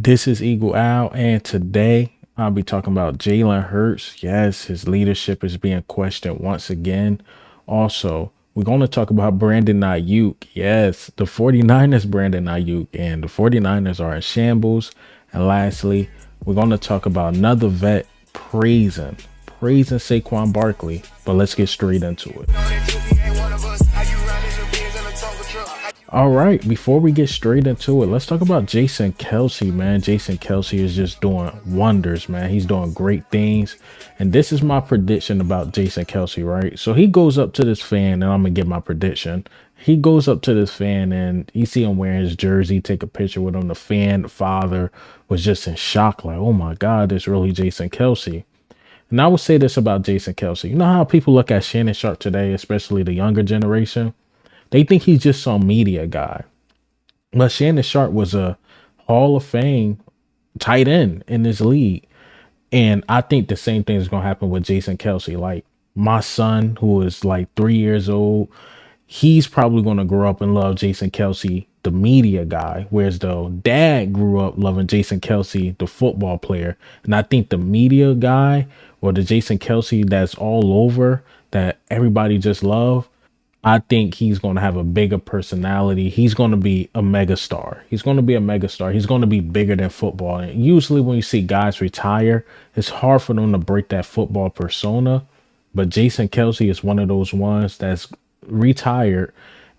This is Eagle Owl, and today I'll be talking about Jalen Hurts. Yes, his leadership is being questioned once again. Also, we're going to talk about Brandon Aiyuk. Yes, the 49ers Brandon Aiyuk, and the 49ers are in shambles. And lastly, we're going to talk about another vet praising Saquon Barkley. But let's get straight into it. All right, before we get straight into it, let's talk about Jason Kelce, man. Jason Kelce is just doing wonders, man. He's doing great things. And this is my prediction about Jason Kelce, right? So he goes up to this fan, and I'm going to get my prediction. He goes up to this fan, and you see him wearing his jersey, take a picture with him. The fan, the father, was just in shock, like, oh my God, it's really Jason Kelce. And I would say this about Jason Kelce. You know how people look at Shannon Sharp today, especially the younger generation? They think he's just some media guy. But Shannon Sharp was a Hall of Fame tight end in this league. And I think the same thing is going to happen with Jason Kelce. Like my son, who is like 3 years old, he's probably going to grow up and love Jason Kelce, the media guy, whereas though dad grew up loving Jason Kelce, the football player. And I think the media guy or the Jason Kelce that's all over that everybody just love, I think he's going to have a bigger personality. He's going to be a megastar. He's going to be a megastar. He's going to be bigger than football. And usually when you see guys retire, it's hard for them to break that football persona. But Jason Kelce is one of those ones that's retired,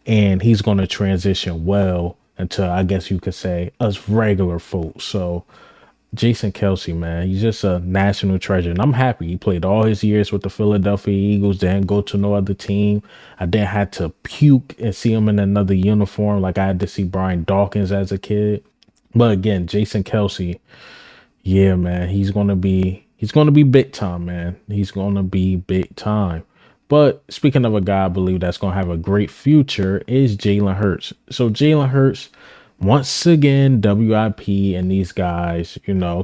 and he's going to transition well into, I guess you could say, us regular folks. So Jason Kelce, man, he's just a national treasure. And I'm happy he played all his years with the Philadelphia Eagles, didn't go to no other team. I didn't have to puke and see him in another uniform like I had to see Brian Dawkins as a kid. But again, Jason Kelce, yeah, man, he's gonna be big time, man. He's gonna be big time. But speaking of a guy I believe that's gonna have a great future is Jalen Hurts. So Jalen Hurts, once again, WIP and these guys,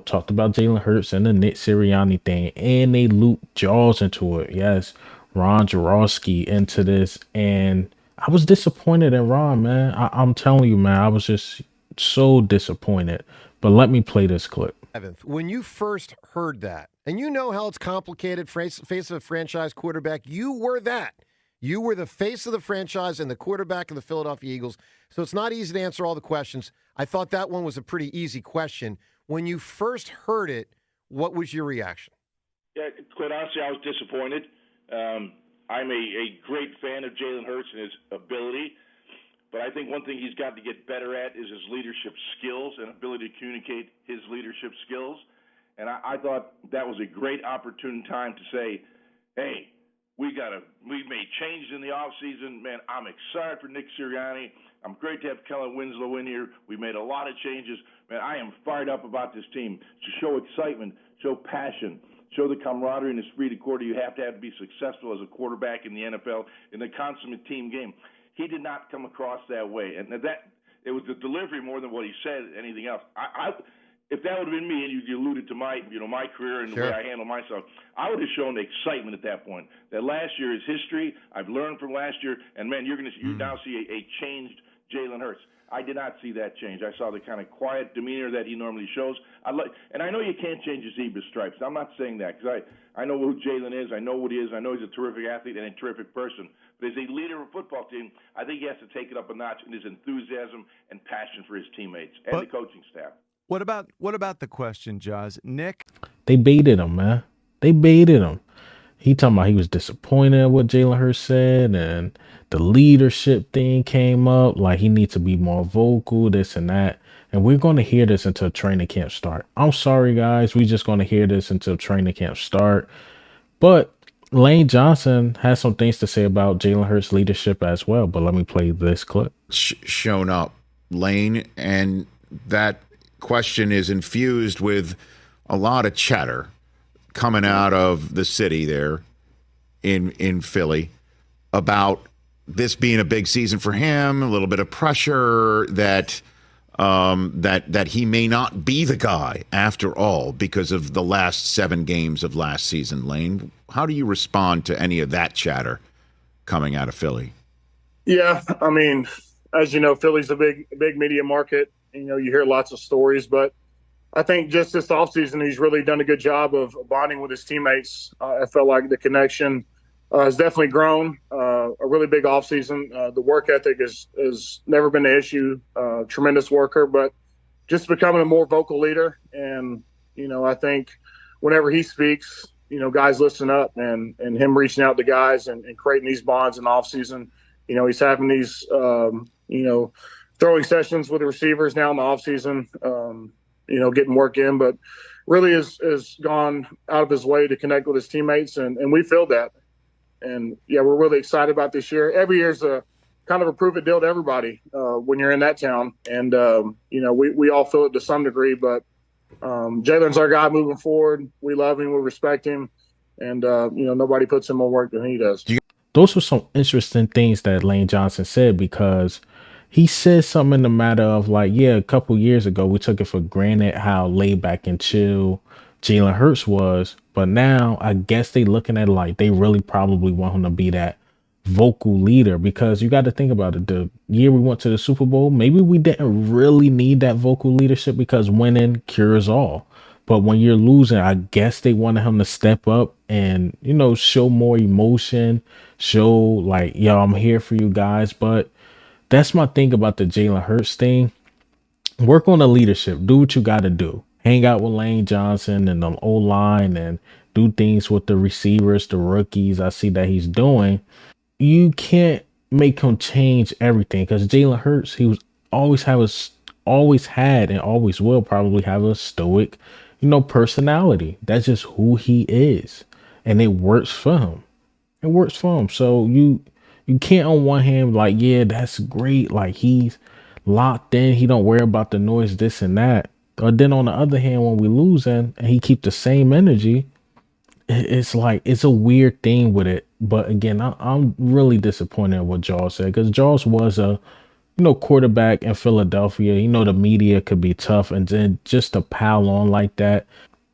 talked about Jalen Hurts and the Nick Sirianni thing, and they looped Jaws into it. Yes, Ron Jaworski into this, and I was disappointed in Ron, man. I'm telling you, man, I was just so disappointed. But let me play this clip. When you first heard that, and you know how it's complicated, face of a franchise quarterback, you were that. You were the face of the franchise and the quarterback of the Philadelphia Eagles, so it's not easy to answer all the questions. I thought that one was a pretty easy question. When you first heard it, what was your reaction? Yeah, quite honestly, I was disappointed. I'm a great fan of Jalen Hurts and his ability, but I think one thing he's got to get better at is his leadership skills and ability to communicate his leadership skills. And I thought that was a great opportune time to say, hey, we've made changes in the offseason. Man, I'm excited for Nick Sirianni. I'm great to have Kellen Winslow in here. We made a lot of changes. Man, I am fired up about this team. To show excitement, show passion, show the camaraderie and esprit de corps you have to be successful as a quarterback in the NFL in the consummate team game. He did not come across that way. And that it was the delivery more than what he said, anything else. If that would have been me, and you alluded to my career and the way I handle myself, I would have shown excitement at that point. That last year is history. I've learned from last year, and man, you now see a changed Jalen Hurts. I did not see that change. I saw the kind of quiet demeanor that he normally shows. And I know you can't change his zebra stripes. I'm not saying that because I know who Jalen is. I know what he is. I know he's a terrific athlete and a terrific person. But as a leader of a football team, I think he has to take it up a notch in his enthusiasm and passion for his teammates and the coaching staff. What about the question, Jaws? Nick? They baited him, man. They baited him. He talking about he was disappointed at what Jalen Hurts said, and the leadership thing came up. Like he needs to be more vocal, this and that. And we're going to hear this until training camp start. I'm sorry, guys. We're just going to hear this until training camp start. But Lane Johnson has some things to say about Jalen Hurts' leadership as well. But let me play this clip. Shown up, Lane, and that question is infused with a lot of chatter coming out of the city there in Philly about this being a big season for him, a little bit of pressure that that he may not be the guy after all because of the last 7 games of last season. Lane, how do you respond to any of that chatter coming out of Philly? Yeah, I mean, as you know, Philly's a big media market. You hear lots of stories, but I think just this offseason, he's really done a good job of bonding with his teammates. I felt like the connection has definitely grown. A really big offseason. The work ethic has never been an issue. Tremendous worker, but just becoming a more vocal leader. And, I think whenever he speaks, guys listen up, and him reaching out to guys and creating these bonds in the offseason. He's having these, throwing sessions with the receivers now in the offseason. Getting work in, but really has gone out of his way to connect with his teammates, and we feel that. And yeah, we're really excited about this year. Every year's a kind of a prove it deal to everybody when you're in that town, and we all feel it to some degree. But Jalen's our guy moving forward. We love him, we respect him, and nobody puts in more work than he does. Those were some interesting things that Lane Johnson said, because he said something in the matter of like, yeah, a couple years ago we took it for granted how laid back and chill Jalen Hurts was, but now I guess they looking at it like they really probably want him to be that vocal leader, because you got to think about it. The year we went to the Super Bowl, maybe we didn't really need that vocal leadership because winning cures all. But when you're losing, I guess they wanted him to step up and, show more emotion, show like, yo, I'm here for you guys. But that's my thing about the Jalen Hurts thing. Work on the leadership. Do what you got to do. Hang out with Lane Johnson and the O line and do things with the receivers, the rookies. I see that he's doing. You can't make him change everything, because Jalen Hurts, he was always had and always will probably have a stoic, personality. That's just who he is, and it works for him. It works for him. So you can't on one hand like, yeah, that's great, like he's locked in, he don't worry about the noise, this and that. But then on the other hand, when we losing and he keep the same energy, it's like it's a weird thing with it. But again, I'm really disappointed in what Jaws said, because Jaws was a quarterback in Philadelphia. The media could be tough, and then just to pile on like that,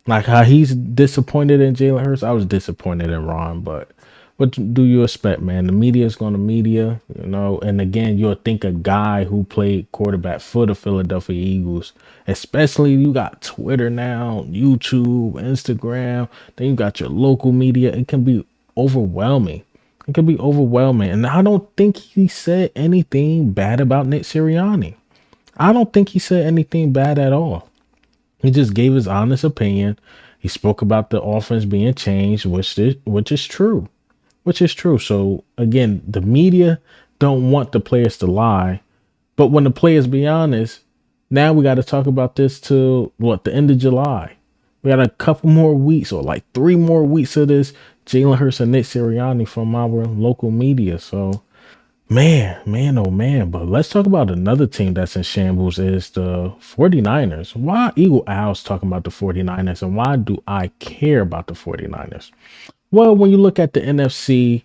like how he's disappointed in Jalen Hurts, I was disappointed in Ron. But what do you expect, man? The media is going to media, and again, you'll think a guy who played quarterback for the Philadelphia Eagles, especially you got Twitter now, YouTube, Instagram, then you got your local media. It can be overwhelming. It can be overwhelming. And I don't think he said anything bad about Nick Sirianni. I don't think he said anything bad at all. He just gave his honest opinion. He spoke about the offense being changed, which is true. So again, the media don't want the players to lie, but when the players be honest, now we got to talk about this till the end of July. We got a couple more weeks, or like 3 more weeks of this Jalen Hurts and Nick Sirianni from our local media. So man, oh man. But let's talk about another team that's in shambles, is the 49ers. Why Eagle Owls talking about the 49ers, and why do I care about the 49ers? Well, when you look at the NFC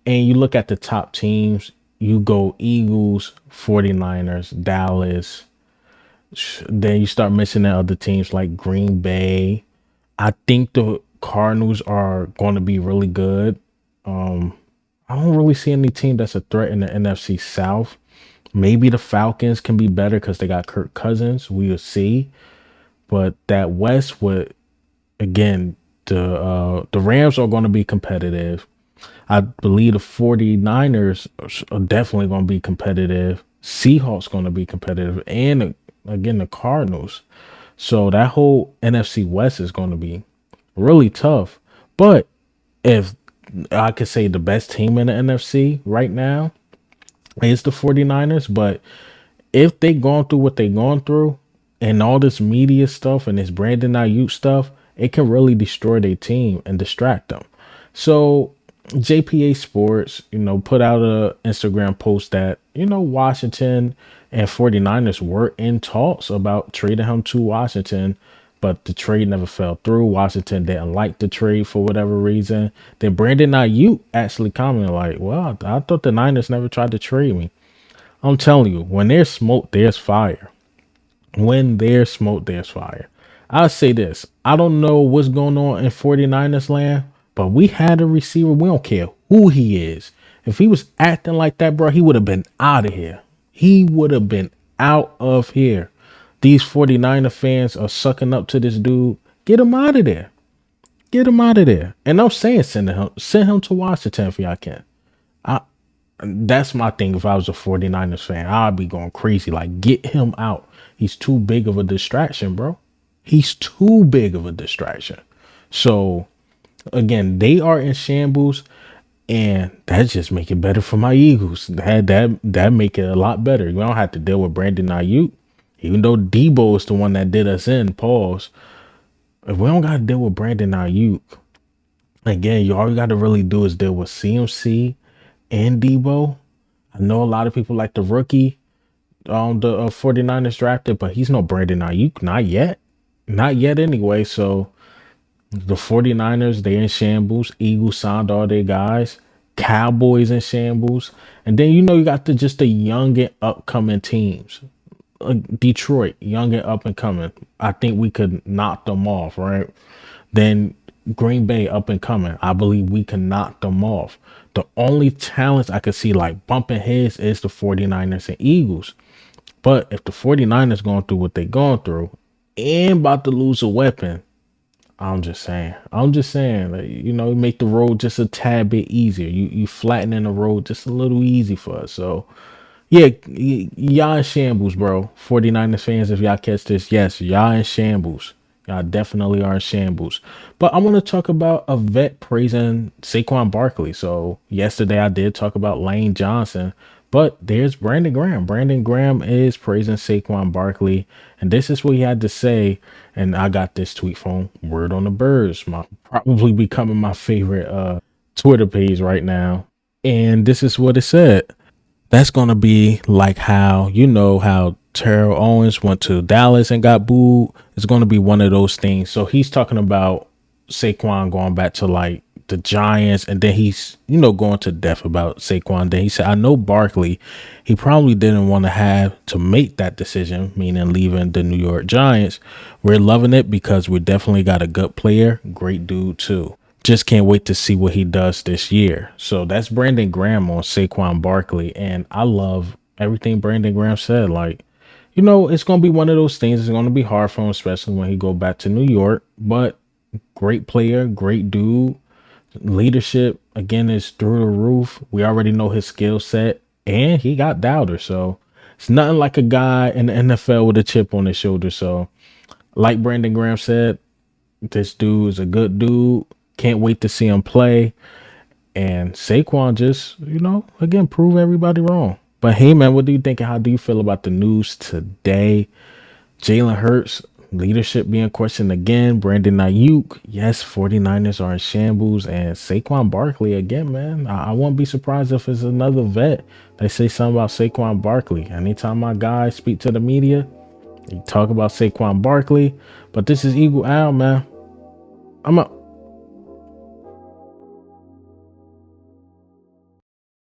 and you look at the top teams, you go Eagles, 49ers, Dallas. Then you start mentioning other teams like Green Bay. I think the Cardinals are going to be really good. I don't really see any team that's a threat in the NFC South. Maybe the Falcons can be better because they got Kirk Cousins. We'll see. But that West would, again, the Rams are going to be competitive. I believe the 49ers are definitely going to be competitive. Seahawks going to be competitive. And again, the Cardinals. So that whole NFC West is going to be really tough. But if I could say the best team in the NFC right now is the 49ers, but if they gone through what they gone through and all this media stuff and this Brandon Aiyuk stuff, it can really destroy their team and distract them. So JPA Sports, put out a Instagram post that, Washington and 49ers were in talks about trading him to Washington, but the trade never fell through. Washington didn't like the trade for whatever reason. Then Brandon Aiyuk actually commented like, well, I thought the Niners never tried to trade me. I'm telling you, when there's smoke, there's fire. When there's smoke, there's fire. I'll say this. I don't know what's going on in 49ers land, but we had a receiver. We don't care who he is. If he was acting like that, bro, he would have been out of here. He would have been out of here. these 49er fans are sucking up to this dude, get him out of there. Get him out of there. And I'm saying send him to Washington if y'all can. That's my thing. If I was a 49ers fan, I'd be going crazy. Like, get him out. He's too big of a distraction, bro. He's too big of a distraction. So again, they are in shambles, and that just make it better for my Eagles. That make it a lot better. We don't have to deal with Brandon Aiyuk, even though Debo is the one that did us in. Pause. If we don't got to deal with Brandon Aiyuk, again, all you got to really do is deal with CMC and Debo. I know a lot of people like the rookie the 49ers drafted, but he's no Brandon Aiyuk. Not yet. Not yet anyway. So the 49ers, they're in shambles. Eagles signed all their guys. Cowboys in shambles. And then you got the young and upcoming teams. Detroit, young and up and coming. I think we could knock them off, right? Then Green Bay, up and coming. I believe we can knock them off. The only talents I could see like bumping heads is the 49ers and Eagles. But if the 49ers going through what they're going through and about to lose a weapon, I'm just saying, like, make the road just a tad bit easier. You flattening the road just a little easy for us. So yeah, y'all in shambles, bro. 49ers fans, if y'all catch this, yes, y'all in shambles. Y'all definitely are in shambles. But I want to talk about a vet praising Saquon Barkley. So yesterday I did talk about Lane Johnson, but there's Brandon Graham. Brandon Graham is praising Saquon Barkley. And this is what he had to say. And I got this tweet from Word on the Birds, probably becoming my favorite Twitter page right now. And this is what it said. That's going to be like how Terrell Owens went to Dallas and got booed. It's going to be one of those things. So he's talking about Saquon going back to like the Giants, and then he's, going to death about Saquon. Then he said, I know Barkley, he probably didn't want to have to make that decision, meaning leaving the New York Giants. We're loving it because we definitely got a good player, great dude too. Just can't wait to see what he does this year. So that's Brandon Graham on Saquon Barkley. And I love everything Brandon Graham said. Like, it's going to be one of those things. It's going to be hard for him, especially when he go back to New York. But great player, great dude. Leadership, again, is through the roof. We already know his skill set. And he got doubters. So it's nothing like a guy in the NFL with a chip on his shoulder. So like Brandon Graham said, this dude is a good dude. Can't wait to see him play. And Saquon just, again, prove everybody wrong. But hey, man, what do you think? And how do you feel about the news today? Jalen Hurts, leadership being questioned again. Brandon Aiyuk, yes, 49ers are in shambles. And Saquon Barkley, again, man, I won't be surprised if it's another vet. They say something about Saquon Barkley. Anytime my guys speak to the media, they talk about Saquon Barkley. But this is Eagle Al, man. I'm up.